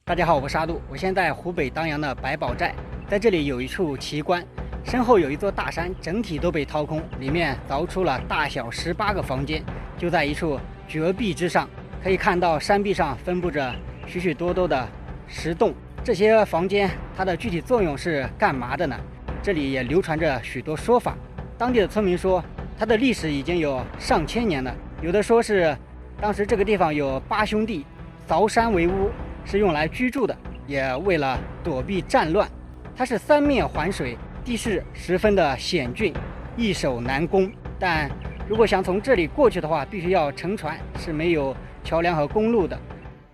大家好，我是阿杜，我现在湖北当阳的百宝寨，在这里有一处奇观，身后有一座大山，整体都被掏空，里面凿出了大小18个房间，就在一处绝壁之上，可以看到山壁上分布着许许多多的石洞。这些房间它的具体作用是干嘛的呢？这里也流传着许多说法。当地的村民说，它的历史已经有上千年了，有的说是当时这个地方有8兄弟凿山为屋，是用来居住的，也为了躲避战乱。它是3面环水，地势十分的险峻，易守难攻。但如果想从这里过去的话，必须要乘船，是没有桥梁和公路的。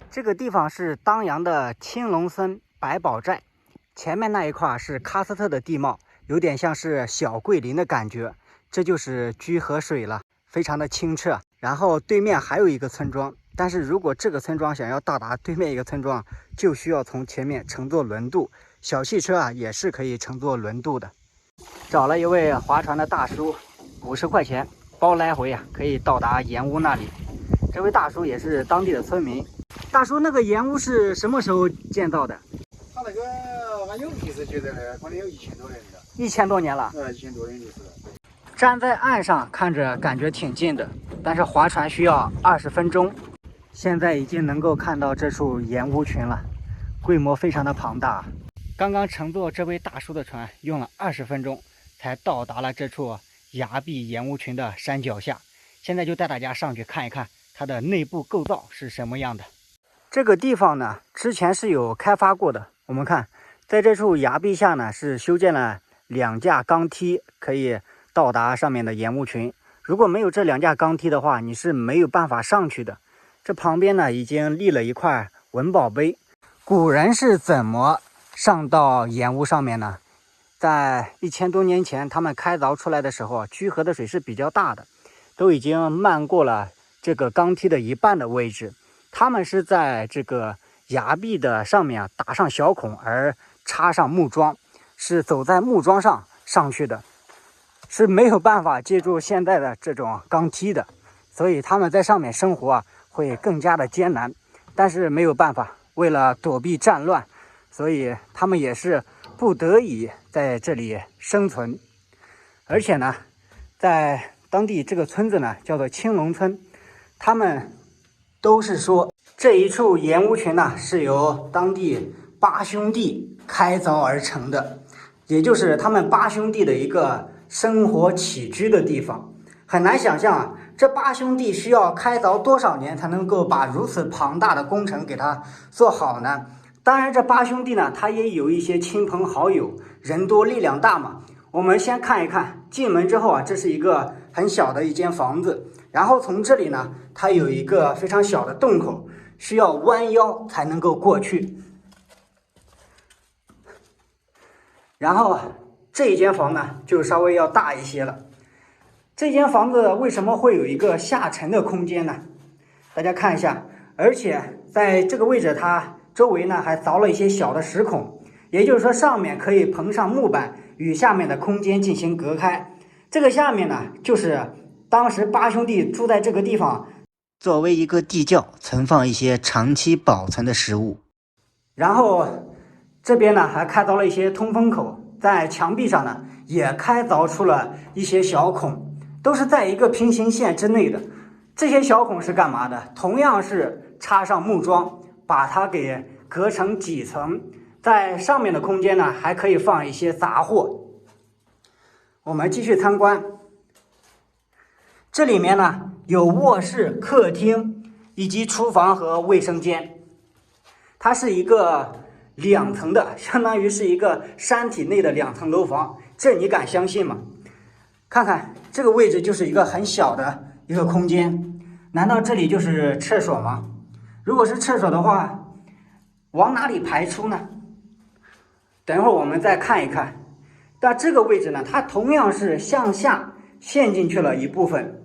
这个地方是当阳的青龙村百宝寨，前面那一块是喀斯特的地貌，有点像是小桂林的感觉。这就是居河水了，非常的清澈。然后对面还有一个村庄，但是如果这个村庄想要到达对面一个村庄，就需要从前面乘坐轮渡。小汽车也是可以乘坐轮渡的。找了一位划船的大叔，50块钱包来回可以到达盐屋那里。这位大叔也是当地的村民。大叔，那个盐屋是什么时候建造的？他那个俺有历史觉得可能有1000多年了。1000多年了。1000多年历史。站在岸上看着感觉挺近的，但是划船需要20分钟。现在已经能够看到这处盐屋群了，规模非常的庞大。刚刚乘坐这位大叔的船用了20分钟，才到达了这处崖壁盐屋群的山脚下。现在就带大家上去看一看它的内部构造是什么样的。这个地方呢，之前是有开发过的。我们看，在这处崖壁下呢，是修建了2架钢梯，可以到达上面的盐屋群。如果没有这2架钢梯的话，你是没有办法上去的。这旁边呢，已经立了一块文保碑。古人是怎么上到盐屋上面呢？在1000多年前，他们开凿出来的时候，居河的水是比较大的，都已经漫过了这个钢梯的一半的位置。他们是在这个崖壁的上面打上小孔，而插上木桩，是走在木桩上上去的，是没有办法借助现在的这种钢梯的，所以他们在上面生活会更加的艰难。但是没有办法，为了躲避战乱，所以他们也是不得已在这里生存。而且呢，在当地这个村子呢叫做青龙村，他们都是说这一处盐屋群呢是由当地8兄弟开凿而成的，也就是他们8兄弟的一个生活起居的地方。很难想象这8兄弟需要开凿多少年才能够把如此庞大的工程给它做好呢？当然这8兄弟呢，他也有一些亲朋好友，人多力量大嘛。我们先看一看，进门之后这是一个很小的一间房子，然后从这里呢，它有一个非常小的洞口，需要弯腰才能够过去。然后这一间房呢，就稍微要大一些了。这间房子为什么会有一个下沉的空间呢？大家看一下，而且在这个位置，它周围呢还凿了一些小的石孔，也就是说上面可以棚上木板，与下面的空间进行隔开。这个下面呢，就是当时8兄弟住在这个地方，作为一个地窖，存放一些长期保存的食物。然后这边呢还开凿了一些通风口，在墙壁上呢也开凿出了一些小孔，都是在一个平行线之内的。这些小孔是干嘛的？同样是插上木桩，把它给隔成几层。在上面的空间呢，还可以放一些杂货。我们继续参观。这里面呢有卧室、客厅以及厨房和卫生间。它是一个2层的，相当于是一个山体内的2层楼房，这你敢相信吗？看看这个位置就是一个很小的一个空间，难道这里就是厕所吗？如果是厕所的话，往哪里排出呢？等会儿我们再看一看。但这个位置呢，它同样是向下陷进去了一部分，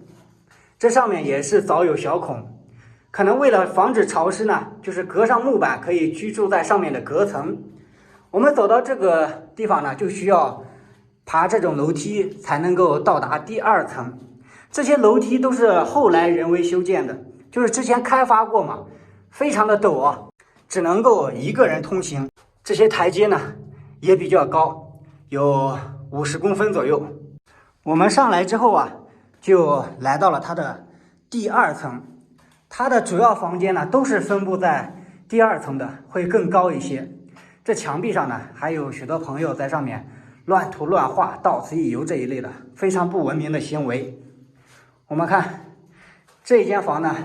这上面也是凿有小孔，可能为了防止潮湿呢，就是隔上木板，可以居住在上面的隔层。我们走到这个地方呢，就需要爬这种楼梯才能够到达第2层。这些楼梯都是后来人为修建的，就是之前开发过嘛，非常的陡只能够一个人通行。这些台阶呢也比较高，有50公分左右。我们上来之后啊，就来到了它的第2层。它的主要房间呢都是分布在第2层的，会更高一些。这墙壁上呢还有许多朋友在上面乱涂乱画、到此一游这一类的非常不文明的行为。我们看这一间房呢，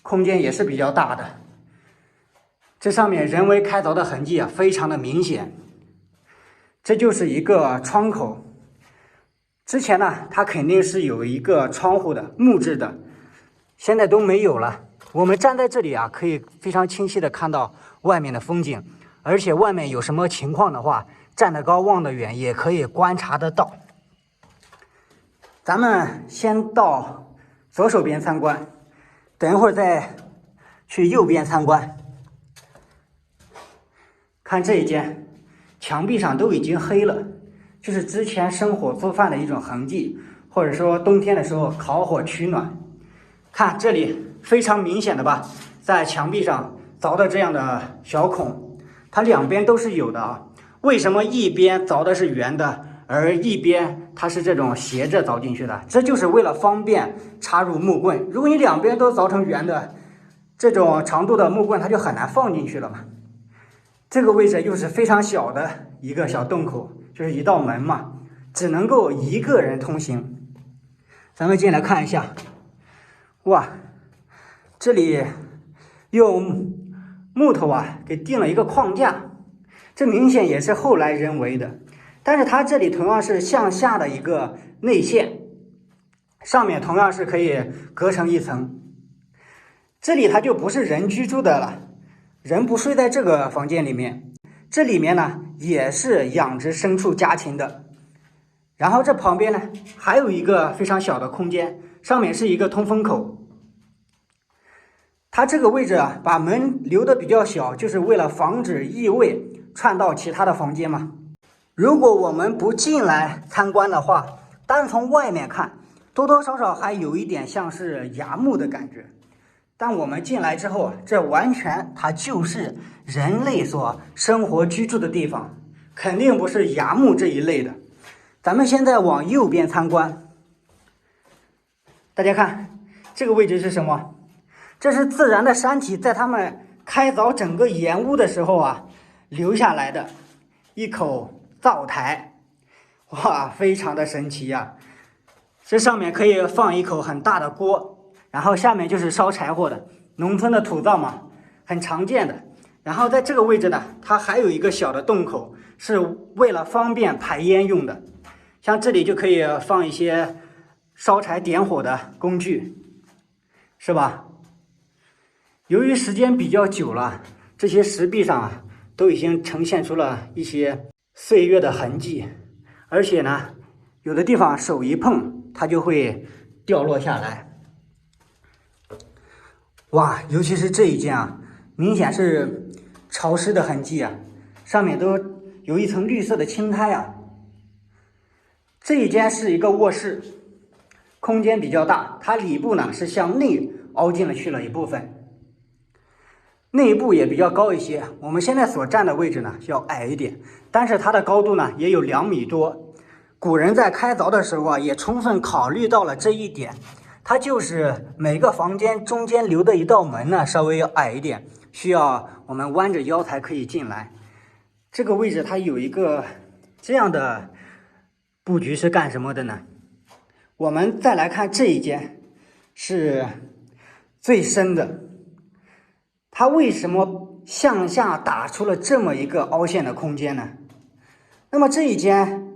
空间也是比较大的，这上面人为开凿的痕迹啊非常的明显。这就是一个窗口，之前呢它肯定是有一个窗户的，木质的，现在都没有了。我们站在这里啊，可以非常清晰的看到外面的风景，而且外面有什么情况的话，站得高望得远也可以观察得到。咱们先到左手边参观，等一会儿再去右边参观。看这一间，墙壁上都已经黑了，就是之前生火做饭的一种痕迹，或者说冬天的时候烤火取暖。看这里非常明显的吧，在墙壁上凿的这样的小孔，它两边都是有的啊。为什么一边凿的是圆的，而一边它是这种斜着凿进去的？这就是为了方便插入木棍。如果你两边都凿成圆的，这种长度的木棍它就很难放进去了嘛。这个位置又是非常小的一个小洞口，就是一道门嘛，只能够一个人通行。咱们进来看一下，哇，这里用木头啊给钉了一个框架，这明显也是后来人为的。但是它这里同样是向下的一个内线，上面同样是可以隔成一层。这里它就不是人居住的了，人不睡在这个房间里面。这里面呢也是养殖牲畜家禽的。然后这旁边呢还有一个非常小的空间，上面是一个通风口。它这个位置啊，把门留的比较小，就是为了防止异味串到其他的房间嘛。如果我们不进来参观的话，单从外面看，多多少少还有一点像是衙墓的感觉。但我们进来之后，这完全它就是人类所生活居住的地方，肯定不是衙墓这一类的。咱们现在往右边参观，大家看这个位置是什么？这是自然的山体在他们开凿整个岩屋的时候啊留下来的一口灶台。哇，非常的神奇呀！这上面可以放一口很大的锅，然后下面就是烧柴火的，农村的土灶嘛，很常见的。然后在这个位置呢，它还有一个小的洞口，是为了方便排烟用的。像这里就可以放一些烧柴点火的工具，是吧？由于时间比较久了，这些石壁上啊都已经呈现出了一些岁月的痕迹，而且呢，有的地方手一碰，它就会掉落下来。哇，尤其是这一间啊，明显是潮湿的痕迹啊，上面都有一层绿色的青苔啊。这一间是一个卧室，空间比较大，它里部呢是向内凹进了去了一部分。内部也比较高一些，我们现在所站的位置呢要矮一点，但是它的高度呢也有2米多。古人在开凿的时候啊，也充分考虑到了这一点，它就是每个房间中间留的一道门呢稍微要矮一点，需要我们弯着腰才可以进来。这个位置它有一个这样的布局是干什么的呢？我们再来看这一间是最深的。它为什么向下打出了这么一个凹陷的空间呢？那么这一间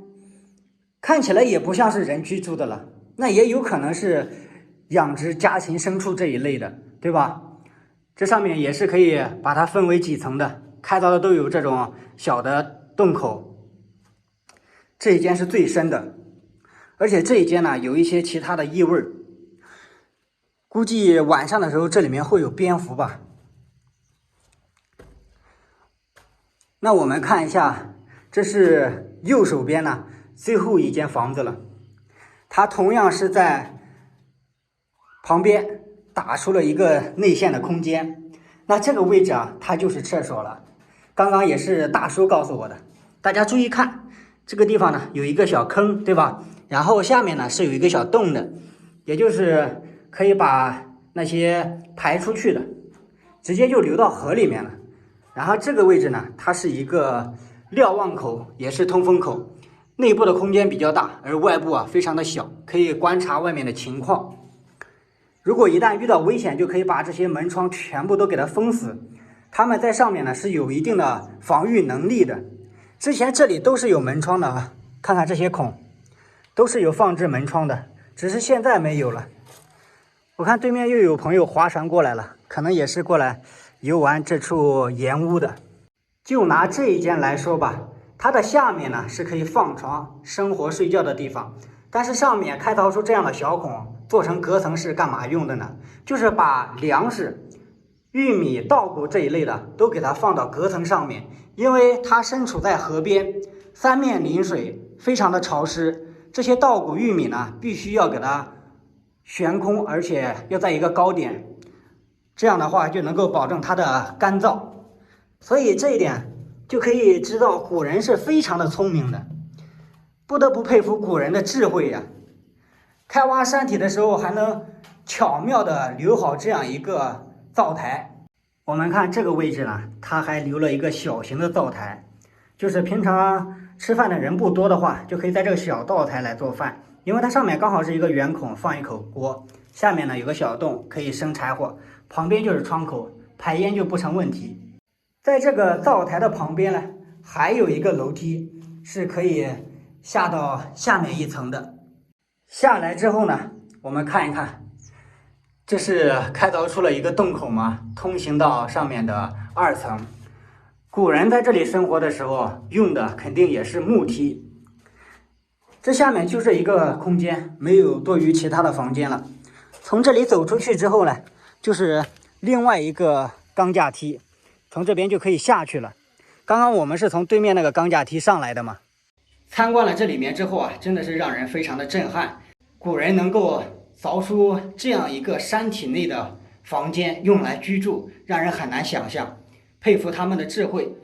看起来也不像是人居住的了，那也有可能是养殖家禽牲畜这一类的，对吧？这上面也是可以把它分为几层的，开凿的都有这种小的洞口。这一间是最深的，而且这一间呢有一些其他的异味，估计晚上的时候这里面会有蝙蝠吧。那我们看一下，这是右手边呢最后一间房子了，它同样是在旁边打出了一个内线的空间。那这个位置啊，它就是厕所了。刚刚也是大叔告诉我的，大家注意看，这个地方呢有一个小坑，对吧？然后下面呢是有一个小洞的，也就是可以把那些排出去的，直接就流到河里面了。然后这个位置呢，它是一个瞭望口，也是通风口，内部的空间比较大，而外部啊非常的小，可以观察外面的情况。如果一旦遇到危险，就可以把这些门窗全部都给它封死。它们在上面呢是有一定的防御能力的。之前这里都是有门窗的啊，看看这些孔，都是有放置门窗的，只是现在没有了。我看对面又有朋友划船过来了，可能也是过来游玩这处盐屋的。就拿这一间来说吧，它的下面呢是可以放床、生活睡觉的地方，但是上面开凿出这样的小孔，做成隔层是干嘛用的呢？就是把粮食、玉米、稻谷这一类的都给它放到隔层上面，因为它身处在河边，三面临水，非常的潮湿，这些稻谷、玉米呢必须要给它悬空，而且要在一个高点，这样的话就能够保证它的干燥。所以这一点就可以知道古人是非常的聪明的，不得不佩服古人的智慧呀。开挖山体的时候还能巧妙的留好这样一个灶台。我们看这个位置呢，它还留了一个小型的灶台，就是平常吃饭的人不多的话，就可以在这个小灶台来做饭，因为它上面刚好是一个圆孔，放一口锅，下面呢有个小洞可以生柴火，旁边就是窗口，排烟就不成问题。在这个灶台的旁边呢，还有一个楼梯是可以下到下面一层的。下来之后呢，我们看一看，这是开凿出了一个洞口嘛，通行到上面的2层。古人在这里生活的时候用的肯定也是木梯。这下面就这一个空间，没有多余其他的房间了。从这里走出去之后呢，就是另外一个钢架梯，从这边就可以下去了。刚刚我们是从对面那个钢架梯上来的嘛。参观了这里面之后啊，真的是让人非常的震撼。古人能够凿出这样一个山体内的房间用来居住，让人很难想象，佩服他们的智慧。